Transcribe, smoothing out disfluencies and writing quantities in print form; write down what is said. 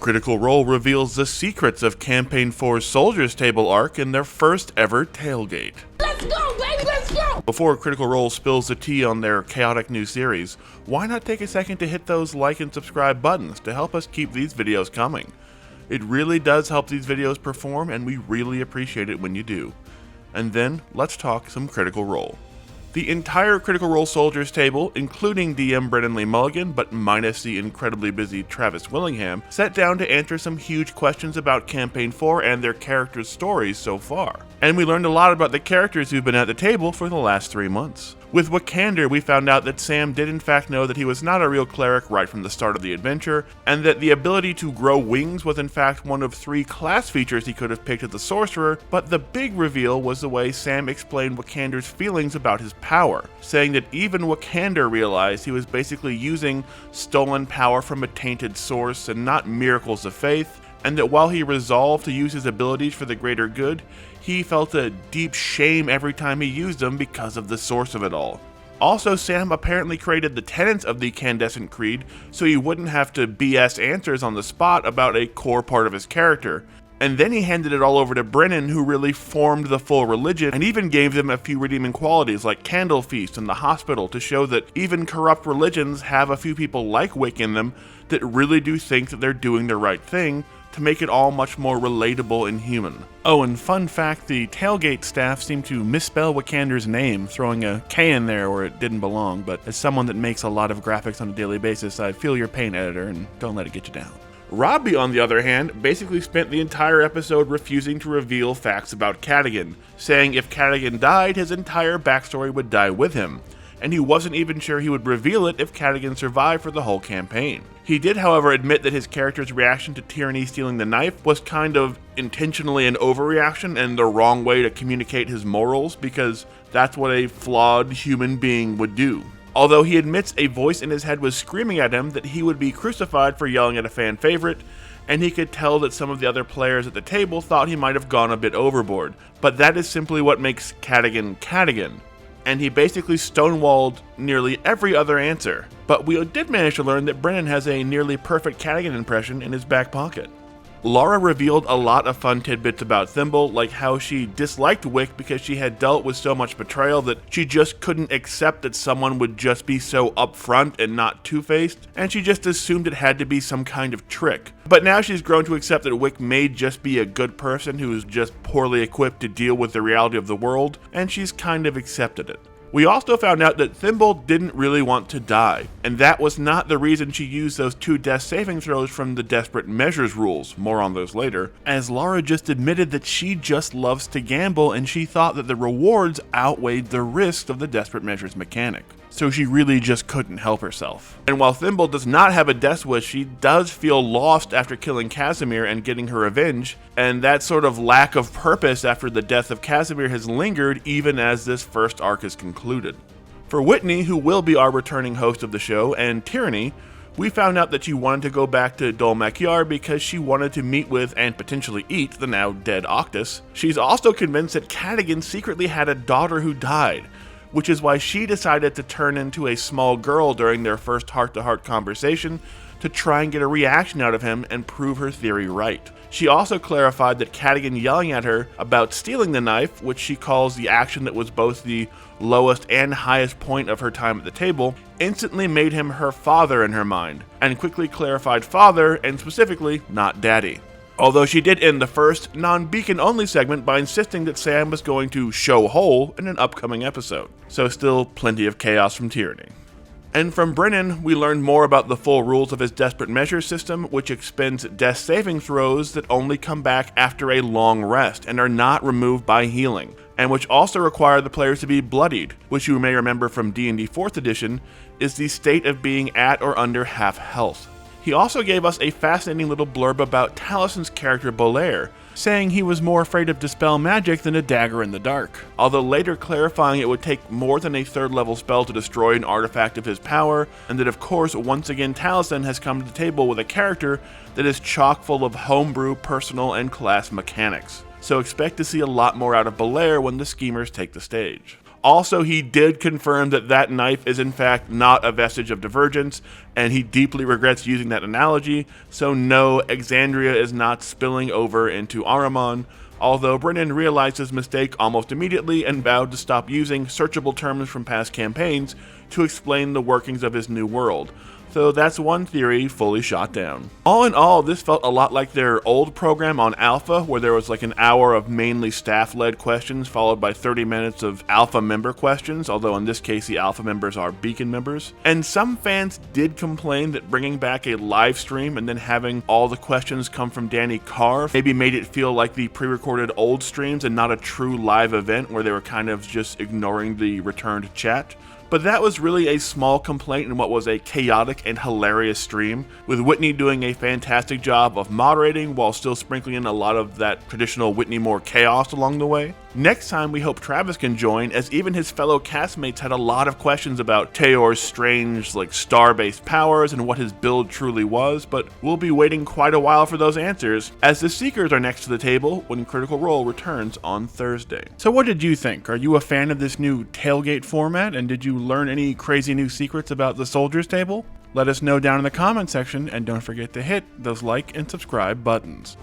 Critical Role reveals the secrets of Campaign 4's Soldiers Table arc in their first ever Tailgate. Let's go, baby, let's go! Before Critical Role spills the tea on their chaotic new series, why not take a second to hit those like and subscribe buttons to help us keep these videos coming? It really does help these videos perform, and we really appreciate it when you do. And then, let's talk some Critical Role. The entire Critical Role Soldiers table, including DM Brennan Lee Mulligan, but minus the incredibly busy Travis Willingham, sat down to answer some huge questions about Campaign 4 and their characters' stories so far. And we learned a lot about the characters who've been at the table for the last 3 months. With Wicander, we found out that Sam did in fact know that he was not a real cleric right from the start of the adventure, and that the ability to grow wings was in fact one of 3 class features he could have picked as a sorcerer, but the big reveal was the way Sam explained Wicander's feelings about his power, saying that even Wicander realized he was basically using stolen power from a tainted source and not miracles of faith, and that while he resolved to use his abilities for the greater good, he felt a deep shame every time he used them because of the source of it all. Also, Sam apparently created the tenets of the Candescent Creed so he wouldn't have to BS answers on the spot about a core part of his character. And then he handed it all over to Brennan, who really formed the full religion and even gave them a few redeeming qualities like Candle Feast and the Hospital to show that even corrupt religions have a few people like Wick in them that really do think that they're doing the right thing, to make it all much more relatable and human. Oh, and fun fact, the Tailgate staff seemed to misspell Wicander's name, throwing a K in there where it didn't belong, but as someone that makes a lot of graphics on a daily basis, I feel your pain, editor, and don't let it get you down. Robbie, on the other hand, basically spent the entire episode refusing to reveal facts about Kattigan, saying if Kattigan died, his entire backstory would die with him, and he wasn't even sure he would reveal it if Kattigan survived for the whole campaign. He did, however, admit that his character's reaction to Tyranny stealing the knife was kind of intentionally an overreaction and the wrong way to communicate his morals, because that's what a flawed human being would do. Although he admits a voice in his head was screaming at him that he would be crucified for yelling at a fan favorite, and he could tell that some of the other players at the table thought he might have gone a bit overboard. But that is simply what makes Kattigan Kattigan. And he basically stonewalled nearly every other answer. But we did manage to learn that Brennan has a nearly perfect Kattigan impression in his back pocket. Laura revealed a lot of fun tidbits about Thimble, like how she disliked Wick because she had dealt with so much betrayal that she just couldn't accept that someone would just be so upfront and not two-faced, and she just assumed it had to be some kind of trick. But now she's grown to accept that Wick may just be a good person who is just poorly equipped to deal with the reality of the world, and she's kind of accepted it. We also found out that Thimble didn't really want to die, and that was not the reason she used those 2 death saving throws from the Desperate Measures rules, more on those later, as Laura just admitted that she just loves to gamble and she thought that the rewards outweighed the risks of the Desperate Measures mechanic. So she really just couldn't help herself. And while Thimble does not have a death wish, she does feel lost after killing Casimir and getting her revenge, and that sort of lack of purpose after the death of Casimir has lingered even as this first arc is concluded. For Whitney, who will be our returning host of the show, and Tyranny, we found out that she wanted to go back to Dolmek Yard because she wanted to meet with and potentially eat the now dead Octus. She's also convinced that Kattigan secretly had a daughter who died, which is why she decided to turn into a small girl during their first heart-to-heart conversation to try and get a reaction out of him and prove her theory right. She also clarified that Kattigan yelling at her about stealing the knife, which she calls the action that was both the lowest and highest point of her time at the table, instantly made him her father in her mind, and quickly clarified father, and specifically not daddy. Although she did end the first, non-beacon only segment by insisting that Sam was going to show whole in an upcoming episode. So still plenty of chaos from Tyranny. And from Brennan, we learned more about the full rules of his Desperate Measures system, which expends death saving throws that only come back after a long rest and are not removed by healing, and which also require the players to be bloodied, which you may remember from D&D 4th edition, is the state of being at or under half health. He also gave us a fascinating little blurb about Talison's character Bolaire, saying he was more afraid of Dispel Magic than a dagger in the dark, although later clarifying it would take more than a 3rd level spell to destroy an artifact of his power, and that of course once again Talison has come to the table with a character that is chock full of homebrew, personal, and class mechanics. So expect to see a lot more out of Bolaire when the schemers take the stage. Also, he did confirm that that knife is in fact not a vestige of Divergence, and he deeply regrets using that analogy, so no, Exandria is not spilling over into Araman, although Brennan realized his mistake almost immediately and vowed to stop using searchable terms from past campaigns to explain the workings of his new world. So that's one theory fully shot down. All in all, this felt a lot like their old program on Alpha, where there was like an hour of mainly staff-led questions followed by 30 minutes of Alpha member questions, although in this case the Alpha members are Beacon members. And some fans did complain that bringing back a live stream and then having all the questions come from Danny Carr maybe made it feel like the pre-recorded old streams and not a true live event where they were kind of just ignoring the returned chat. But that was really a small complaint in what was a chaotic and hilarious stream, with Whitney doing a fantastic job of moderating while still sprinkling in a lot of that traditional Whitney Moore chaos along the way. Next time we hope Travis can join, as even his fellow castmates had a lot of questions about Teor's strange, star-based powers and what his build truly was, but we'll be waiting quite a while for those answers, as the Seekers are next to the table when Critical Role returns on Thursday. So what did you think? Are you a fan of this new Tailgate format, and did you learn any crazy new secrets about the Soldiers Table? Let us know down in the comment section, and don't forget to hit those like and subscribe buttons.